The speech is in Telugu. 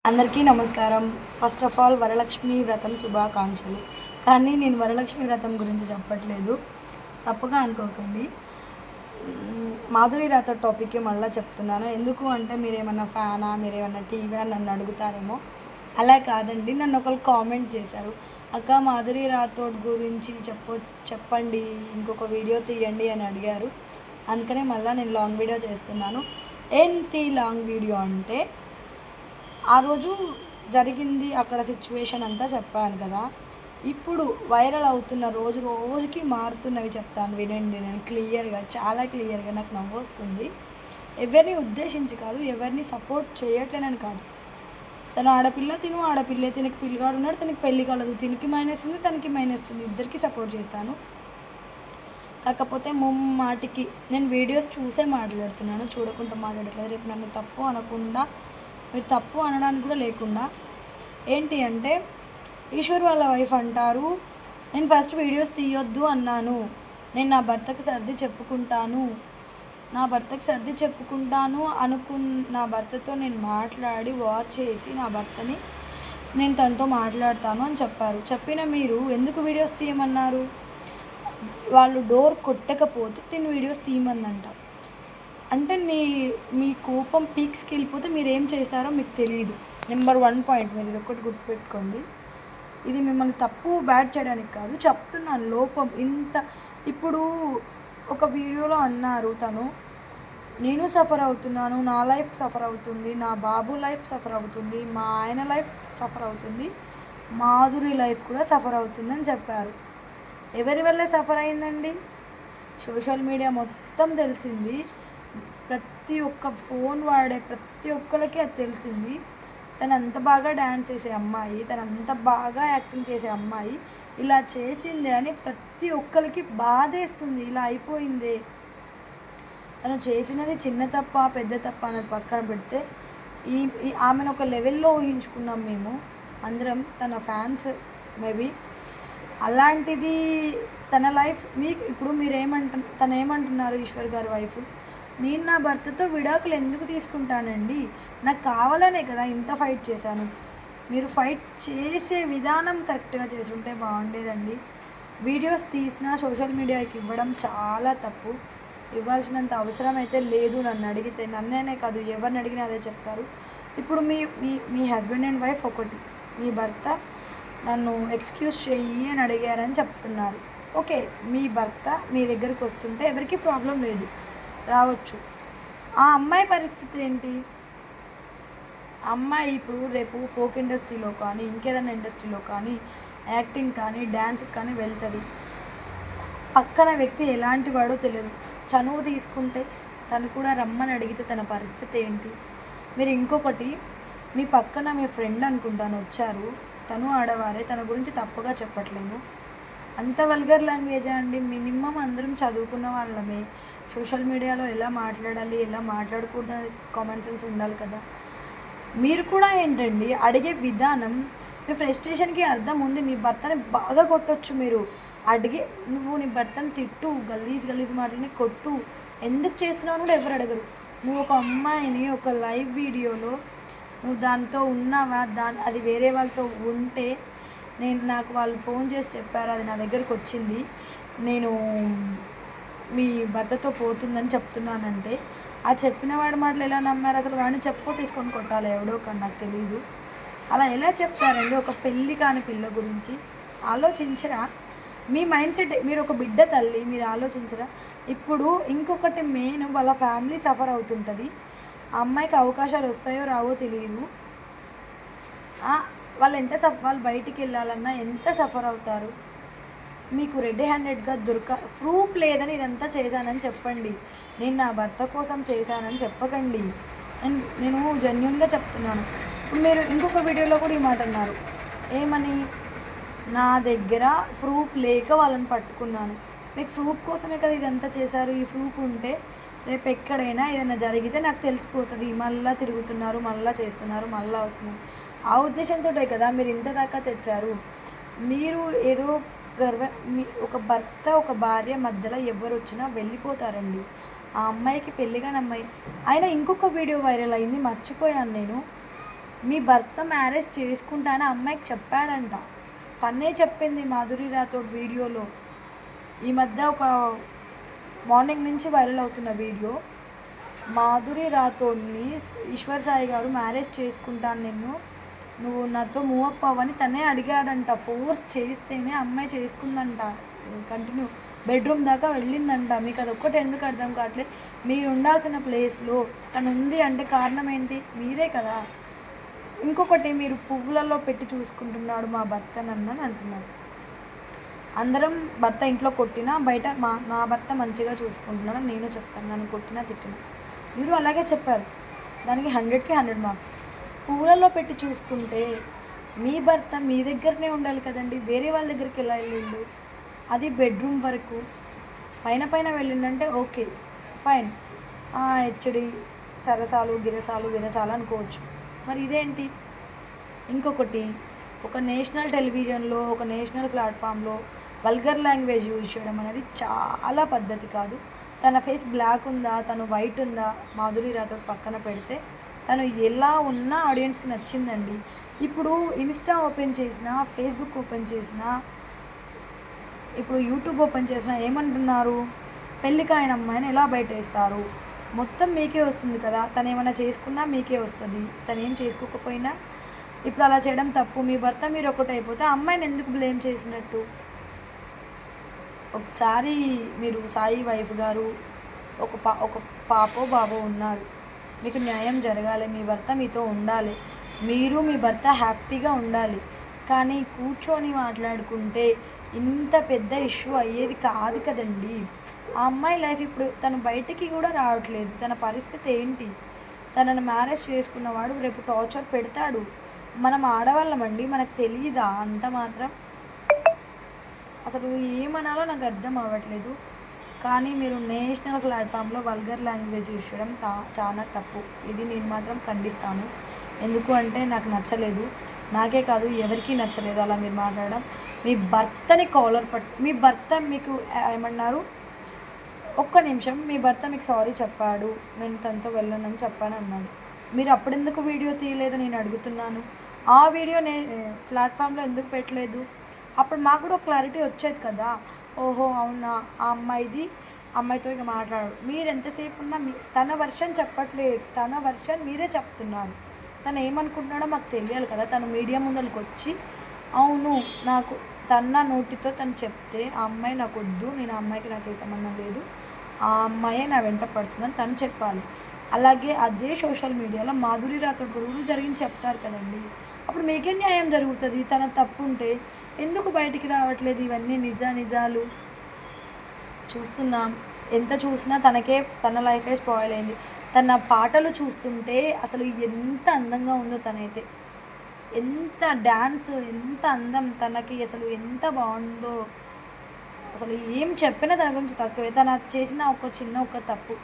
అందరికీ నమస్కారం. ఫస్ట్ ఆఫ్ ఆల్ వరలక్ష్మి వ్రతం శుభాకాంక్షలు. కానీ నేను వరలక్ష్మి వ్రతం గురించి చెప్పట్లేదు, తప్పుగా అనుకోకండి. మాధురి రాథోడ్ టాపిక్కి మళ్ళీ చెప్తున్నాను. ఎందుకు అంటే మీరేమన్నా ఫ్యానా, మీరేమన్నా టీవీ అని నన్ను అడుగుతారేమో. అలా కాదండి, నన్ను ఒకరు కామెంట్ చేశారు, అక్క మాధురి రాథోడ్ గురించి చెప్పండి, ఇంకొక వీడియో తీయండి అని అడిగారు. అందుకనే మళ్ళీ నేను లాంగ్ వీడియో చేస్తున్నాను. ఏంటి లాంగ్ వీడియో అంటే, ఆ రోజు జరిగింది అక్కడ సిచ్యువేషన్ అంతా చెప్పాను కదా. ఇప్పుడు వైరల్ అవుతున్న రోజుకి మారుతున్నవి చెప్తాను, వినండి. నేను క్లియర్గా, చాలా క్లియర్గా, నాకు నవ్వు వస్తుంది. ఎవరిని ఉద్దేశించి కాదు, ఎవరిని సపోర్ట్ చేయట్లేనని కాదు. తను ఆడపిల్ల, ఆడపిల్లే, తినకి పిల్లగాడు ఉన్నాడు, తనకి పెళ్ళి కలదు, తినికి మైనస్ ఉంది, తనకి మైనస్ ఉంది, ఇద్దరికి సపోర్ట్ చేస్తాను. కాకపోతే మాటికి నేను వీడియోస్ చూసే మాట్లాడుతున్నాను, చూడకుండా మాట్లాడట్లేదు. రేపు నన్ను తప్పు అనకుండా, మీరు తప్పు అనడానికి కూడా లేకుండా, ఏంటి అంటే ఈశ్వర్ వాళ్ళ వైఫ్ అంటారు, నేను ఫస్ట్ వీడియోస్ తీయొద్దు అన్నాను, నేను నా భర్తకి సర్ది చెప్పుకుంటాను నా భర్తతో నేను మాట్లాడి వార్ చేసి నా భర్తని నేను తనతో మాట్లాడతాను అని చెప్పారు. చెప్పిన మీరు ఎందుకు వీడియోస్ తీయమన్నారు? వాళ్ళు డోర్ కొట్టకపోతే తిని వీడియోస్ తీయమందంట. అంటే మీ కోపం పీక్స్కి వెళ్ళిపోతే మీరు ఏం చేస్తారో మీకు తెలియదు. నెంబర్ 1 పాయింట్, మీరు ఇది ఒకటి గుర్తుపెట్టుకోండి. ఇది మిమ్మల్ని తప్పు బ్యాడ్ చేయడానికి కాదు, చెప్తున్నాను. లోపం ఇంత ఇప్పుడు ఒక వీడియోలో అన్నారు, తను నేను సఫర్ అవుతున్నాను, నా లైఫ్ సఫర్ అవుతుంది, నా బాబు లైఫ్ సఫర్ అవుతుంది, మా ఆయన లైఫ్ సఫర్ అవుతుంది, మాధురి లైఫ్ కూడా సఫర్ అవుతుందని చెప్పారు. ఎవరి వల్ల సఫర్ అయిందండి? సోషల్ మీడియా మొత్తం తెలిసింది, ప్రతి ఒక్క ఫోన్ వాడే ప్రతి ఒక్కరికి అది తెలిసింది. తను అంత బాగా డ్యాన్స్ చేసే అమ్మాయి, తను అంత బాగా యాక్టింగ్ చేసే అమ్మాయి ఇలా చేసిందే అని ప్రతి ఒక్కరికి బాధేస్తుంది. ఇలా అయిపోయిందే, తను చేసినది చిన్న తప్ప పెద్ద తప్ప అనేది పక్కన పెడితే ఈ ఆమెను ఒక లెవెల్లో ఊహించుకున్నాం మేము అందరం, తన ఫ్యాన్స్ మేబీ. అలాంటిది తన లైఫ్ ఇప్పుడు తను ఏమంటున్నారు, ఈశ్వర్ గారి వైఫ్, నేను నా భర్తతో విడాకులు ఎందుకు తీసుకుంటానండి, నాకు కావాలనే కదా ఇంత ఫైట్ చేశాను. మీరు ఫైట్ చేసే విధానం కరెక్ట్గా చేసుంటే బాగుండేదండి. వీడియోస్ తీసినా సోషల్ మీడియాకి ఇవ్వడం చాలా తప్పు. ఇవ్వాల్సినంత అవసరం అయితే లేదు. నన్ను అడిగితే, నన్నేనే కాదు ఎవరిని అడిగినా అదే చెప్తారు. ఇప్పుడు మీ హస్బెండ్ అండ్ వైఫ్ ఒకటి, మీ భర్త నన్ను ఎక్స్క్యూజ్ చెయ్యి అని అడిగారని చెప్తున్నారు. ఓకే, మీ భర్త మీ దగ్గరికి వస్తుంటే ఎవరికి ప్రాబ్లం లేదు, రావచ్చు. ఆ అమ్మాయి పరిస్థితి ఏంటి? అమ్మాయి ఇప్పుడు రేపు ఫోక్ ఇండస్ట్రీలో కానీ ఇంకేదైనా ఇండస్ట్రీలో కానీ యాక్టింగ్ కానీ డ్యాన్స్కి కానీ వెళ్తుంది. పక్కన వ్యక్తి ఎలాంటి వాడో తెలియదు. చనువు తీసుకుంటే తను కూడా రమ్మని అడిగితే తన పరిస్థితి ఏంటి? మీరు ఇంకొకటి, మీ పక్కన మీ ఫ్రెండ్ అనుకుంటాను వచ్చారు, తను ఆడవారే, తన గురించి తప్పుగా చెప్పట్లేము. అంత వల్గర్ లాంగ్వేజా అండి? మినిమం అందరం చదువుకున్న వాళ్ళమే. సోషల్ మీడియాలో ఎలా మాట్లాడాలి, ఎలా మాట్లాడకూడదు అనేది కామన్ సెన్స్ ఉండాలి కదా. మీరు కూడా ఏంటండి, అడిగే విధానం, మీ ఫ్రస్ట్రేషన్కి అర్థం ఉంది. మీ భర్తని బాగా కొట్టొచ్చు మీరు, నువ్వు నీ భర్తను తిట్టు, గలీజ్ మాటని కొట్టు, ఎందుకు చేస్తున్నావు కూడా ఎవరు అడగరు. నువ్వు ఒక అమ్మాయిని ఒక లైవ్ వీడియోలో నువ్వు దాంతో ఉన్నావా, అది వేరే వాళ్ళతో ఉంటే, నాకు వాళ్ళు ఫోన్ చేసి చెప్పారు, అది నా దగ్గరకు వచ్చింది, నేను మీ భర్తతో పోతుందని చెప్తున్నానంటే, ఆ చెప్పిన వాడి మాటలు ఎలా నమ్మారు? అసలు వాడిని తీసుకొని కొట్టాలి ఎవడో కానీ, నాకు తెలియదు. అలా ఎలా చెప్తారండి ఒక పెళ్ళి కాని పిల్ల గురించి? ఆలోచించరా? మీ మైండ్ సెట్, మీరు ఒక బిడ్డ తల్లి, మీరు ఆలోచించరా? ఇప్పుడు ఇంకొకటి మెయిన్, వాళ్ళ ఫ్యామిలీ సఫర్ అవుతుంటుంది. ఆ అమ్మాయికి అవకాశాలు వస్తాయో రావో తెలియదు. వాళ్ళు బయటికి వెళ్ళాలన్నా ఎంత సఫర్ అవుతారు. మీకు రెడీ హ్యాండెడ్గా ప్రూఫ్ లేదని ఇదంతా చేశానని చెప్పండి. నేను నా భర్త కోసం చేశానని చెప్పకండి. నేను జెన్యూన్గా చెప్తున్నాను. మీరు ఇంకొక వీడియోలో కూడా ఈ మాట అన్నారు, ఏమని, నా దగ్గర ప్రూఫ్ లేక వాళ్ళని పట్టుకున్నాను. మీకు ప్రూఫ్ కోసమే కదా ఇదంతా చేశారు. ఈ ప్రూఫ్ ఉంటే రేపు ఎక్కడైనా ఏదైనా జరిగితే నాకు తెలిసిపోతుంది. మళ్ళీ తిరుగుతున్నారు, మళ్ళీ చేస్తున్నారు, మళ్ళీ అవుతున్నారు. ఆ ఉద్దేశంతో కదా మీరు ఇంత దాకా తెచ్చారు. మీరు ఏదో ఒక భర్త ఒక భార్య మధ్యలో ఎవరు వచ్చినా వెళ్ళిపోతారండి. ఆ అమ్మాయికి పెళ్ళిగాని అమ్మాయి. అయినా ఇంకొక వీడియో వైరల్ అయింది, మర్చిపోయాను నేను. మీ భర్త మ్యారేజ్ చేసుకుంటా అని అమ్మాయికి చెప్పాడంట. తనే చెప్పింది మాధురి రాథోడ్ వీడియోలో. ఈ మధ్య ఒక మార్నింగ్ నుంచి వైరల్ అవుతున్న వీడియో. మాధురి రాథోడ్ని ఈశ్వర్ సాయి గారు మ్యారేజ్ చేసుకుంటాను నిన్ను, నువ్వు నాతో మూవప్ అవ్వని తనే అడిగాడంట. ఫోర్స్ చేస్తేనే అమ్మాయి చేసుకుందంట. కంటిన్యూ బెడ్రూమ్ దాకా వెళ్ళిందంట. మీకు అదొక్కటి ఎందుకు అర్థం కావట్లేదు? మీరు ఉండాల్సిన ప్లేస్లో తను ఉంది అంటే కారణం ఏంటి? మీరే కదా. ఇంకొకటి, మీరు పువ్వులలో పెట్టి చూసుకుంటున్నాడు మా భర్త నన్ను అని అంటున్నారు. అందరం భర్త ఇంట్లో కొట్టినా బయట నా భర్త మంచిగా చూసుకుంటున్నాను నేను చెప్తాను, నన్ను కొట్టినా తిట్టినా. మీరు అలాగే చెప్పారు, దానికి 100కి 100 మార్క్స్. పువ్వులలో పెట్టి చూసుకుంటే మీ భర్త మీ దగ్గరనే ఉండాలి కదండి, వేరే వాళ్ళ దగ్గరికి ఎలా వెళ్ళిండు? అది బెడ్రూమ్ వరకు. పైన వెళ్ళిండంటే ఓకే ఫైన్, హెచ్డి సరసాలు విరసాలు అనుకోవచ్చు. మరి ఇదేంటి? ఇంకొకటి, ఒక నేషనల్ టెలివిజన్లో, ఒక నేషనల్ ప్లాట్ఫామ్లో వల్గర్ లాంగ్వేజ్ యూజ్ చేయడం అనేది చాలా పద్ధతి కాదు. తన ఫేస్ బ్లాక్ ఉందా, తను వైట్ ఉందా, మాధురి రాథోడ్ పక్కన పెడితే తను ఎలా ఉన్నా ఆడియన్స్కి నచ్చిందండి. ఇప్పుడు ఇన్స్టా ఓపెన్ చేసినా, ఫేస్బుక్ ఓపెన్ చేసినా, ఇప్పుడు యూట్యూబ్ ఓపెన్ చేసినా ఏమంటున్నారు? పెళ్ళికాయన అమ్మాయిని ఎలా బయటేస్తారు? మొత్తం మీకే వస్తుంది కదా. తను ఏమైనా చేసుకున్నా మీకే వస్తుంది, తను ఏం చేసుకోకపోయినా. ఇప్పుడు అలా చేయడం తప్పు. మీ భర్త మీరు ఒకటి అయిపోతే అమ్మాయిని ఎందుకు బ్లేమ్ చేసినట్టు? ఒకసారి మీరు సాయి వైఫ్ గారు, ఒక పాపో బాబో ఉన్నారు, మీకు న్యాయం జరగాలి, మీ భర్త మీతో ఉండాలి, మీరు మీ భర్త హ్యాపీగా ఉండాలి. కానీ కూర్చొని మాట్లాడుకుంటే ఇంత పెద్ద ఇష్యూ అయ్యేది కాదు కదండి. ఆ అమ్మాయి లైఫ్ ఇప్పుడు తను బయటికి కూడా రావట్లేదు. తన పరిస్థితి ఏంటి? తనను మ్యారేజ్ చేసుకున్నవాడు రేపు టార్చర్ పెడతాడు. మనం ఆడవాళ్ళమండి, మనకు తెలియదా అంత మాత్రం? అసలు ఏమనాలో నాకు అర్థం అవ్వట్లేదు. కానీ మీరు నేషనల్ ప్లాట్ఫామ్లో వల్గర్ లాంగ్వేజ్ యూజ్ చేయడం చాలా తప్పు. ఇది నేను మాత్రం ఖండిస్తాను. ఎందుకు అంటే నాకు నచ్చలేదు, నాకే కాదు ఎవరికీ నచ్చలేదు అలా మీరు మాట్లాడడం. మీ భర్తని కాలర్ మీ భర్త మీకు ఏమన్నారు? ఒక్క నిమిషం, మీ భర్త మీకు సారీ చెప్పాడు, నేను తనతో వెళ్ళనని చెప్పాను అన్నాడు. మీరు అప్పుడెందుకు వీడియో తీయలేదు నేను అడుగుతున్నాను. ఆ వీడియో ప్లాట్ఫామ్లో ఎందుకు పెట్టలేదు? అప్పుడు మాకు కూడా ఒక క్లారిటీ వచ్చేది కదా. ఓహో అవునా, ఆ అమ్మాయితో ఇక మాట్లాడు. మీరు ఎంతసేపు ఉన్నా తన వర్షన్ చెప్పట్లేదు, తన వర్షన్ మీరే చెప్తున్నారు. తను ఏమనుకుంటున్నాడో మాకు తెలియాలి కదా. తను మీడియా ముందరికి వచ్చి అవును నాకు తన నోటితో తను చెప్తే ఆ అమ్మాయి నాకు వద్దు, నేను ఆ అమ్మాయికి నాకు ఏ సంబంధం లేదు, ఆ అమ్మాయే నా వెంట పడుతుందని తను చెప్పాలి. అలాగే అదే సోషల్ మీడియాలో మాధురి రాథోడ్ గురువులు జరిగింది చెప్తారు కదండి. అప్పుడు మీకే న్యాయం జరుగుతుంది. తన తప్పు ఉంటే ఎందుకు బయటికి రావట్లేదు? ఇవన్నీ నిజాలు చూస్తున్నాం. ఎంత చూసినా తన లైఫే స్పాయిల్ అయింది. తన పాటలు చూస్తుంటే అసలు ఎంత అందంగా ఉందో, తనైతే ఎంత డ్యాన్స్, ఎంత అందం, తనకి అసలు ఎంత బాగుందో. అసలు ఏం చెప్పినా తన గురించి తక్కువే. తను చేసిన ఒక తప్పు